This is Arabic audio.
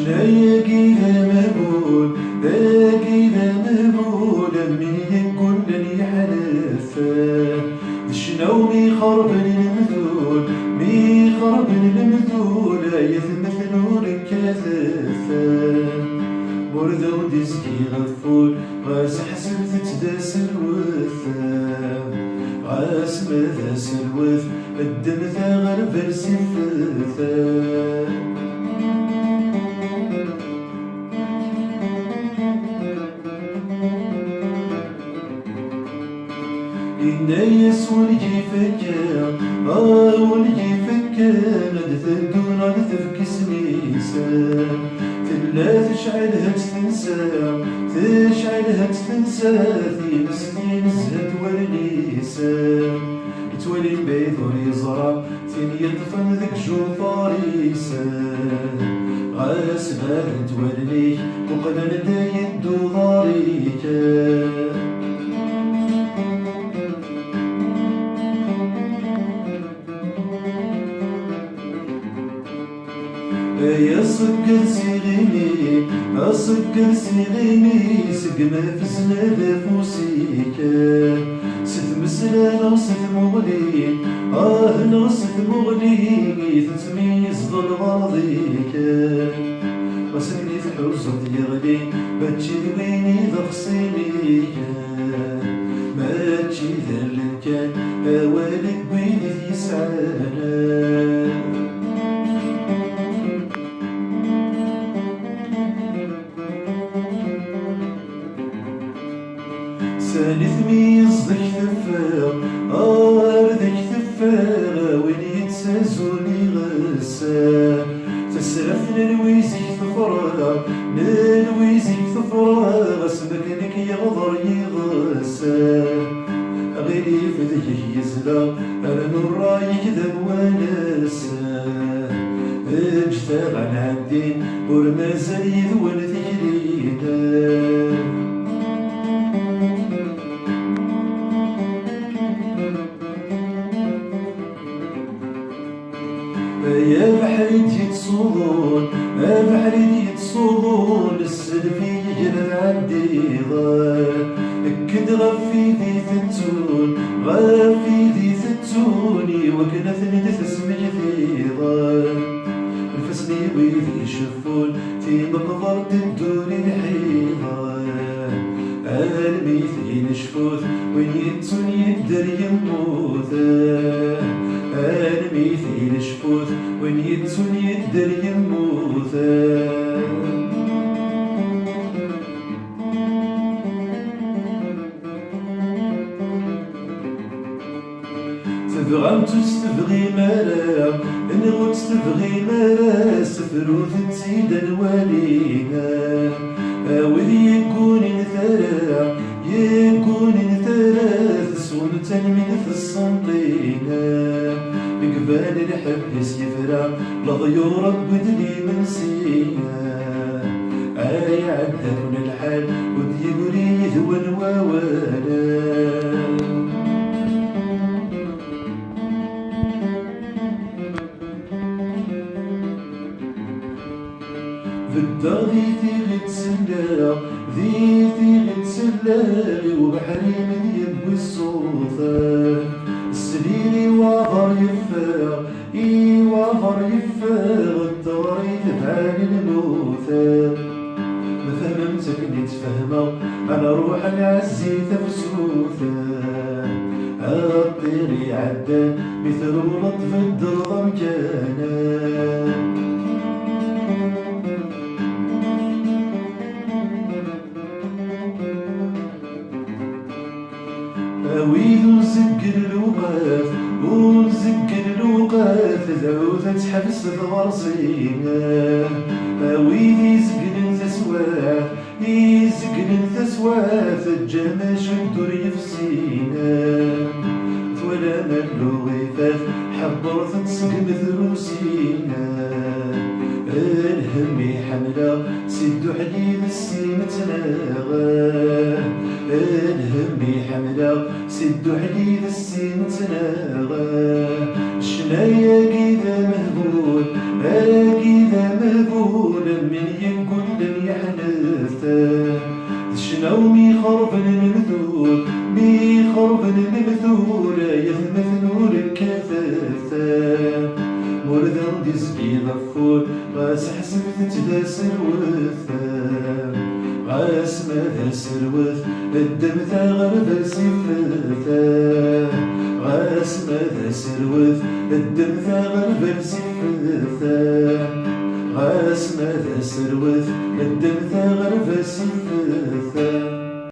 شنايا كذا مهبول كذا مهبول من يقول لي حلفه شنو ميخرب المذول ميخرب المذول يثمثلون كثفه وردو ديسكي غفول غاس حسب تتداس الوثا غاس مذاس الوث الدم ذا غرب السفثا إنا يسول جيفكا ولجيفكا غد ثدون غد تفك سميسا تلا تشعلها تنسى تشعلها تنسى ثين سنين زهد ورنيسا يتولي البيت وريزرع ثين يطفن ذك جوفاريسا غاس غاد توليك وقدر داين دو ضاريكا يا صقر سيغيني أصقر سيغيني سقنا فزنا ذفوسيكا ست مسلانة ست مغلين ناصت مغلين تتميز ظل غاضيكا وسكني تحوزن يغلي باتشي ذويني ذخصينيكا ماتشي ذلن كان أوالك بيني يسعانا ثالث ميز ذك ثفاغ ذك ثفاغ وين يتسازوني غسا تسرف للويزي ثفراغ للويزي ثفراغ اسمك لك يغضر يغسا غيري فذك يزلا انا من رايك ذا وناسا اجتاغ عن عدين ورمازل يذول ذكرينا يا بحري جيت صوضون يا بحري جيت صوضون السلفي يجرى عندي كد غفي ذي ثتون غفي ذي ثتوني وكنثني تسمج ذي الفسني ويذي شفون في مقبر تدوني الحيضة الميثين شفوث وين يتون يقدر يموثا الميثين شفوث وين يتون يقدر يموثا تبغى تستبغي مالا نغو تستبغي مالا سفروث تزيد الوالينا وذي يكون نثرى يكون نثرى تسون تنمي في الصنطينا بقبال الحبس يفرع لضيور بدلي من سينا آي عدكن الحال ودي يريد والواوانا ذي ثيغ تسلا ذي ثيغ تسلا وبحري من يبوي الصوفا السليلي وافر يفاغ وافر يفاغ الدوري تفعل الموثا ما فهمتك نتفهمه انا روح نعزي تفسوثا الطير يعدى مثل لطف الدرغم كان ويذ نزقر الوقاف ونزقر الوقاف ذعوثة تحبس ضرسينا ويذ يزقر تسواف يزقر تسواف الجماش الدور يفسينا ثولا ملو غيفاف حبرت تسقم ثروسينا الهم حملة سدو حديد السين تناغا الهم حملة سدو حديد السين تناغا شنايا كذا مهبول كذا مهبول من شلاو مي خربن المثول مي خربن المثول يثمثنول الكثاثة مردان دي زبي ضفور غاس حسبت تداس الوثا غاس ماذا سروث الدم ثغرب سفثا غاس ماذا سروث الدم ثغرب سفثا غاس ماذا سروث الدم ثغرب سفثا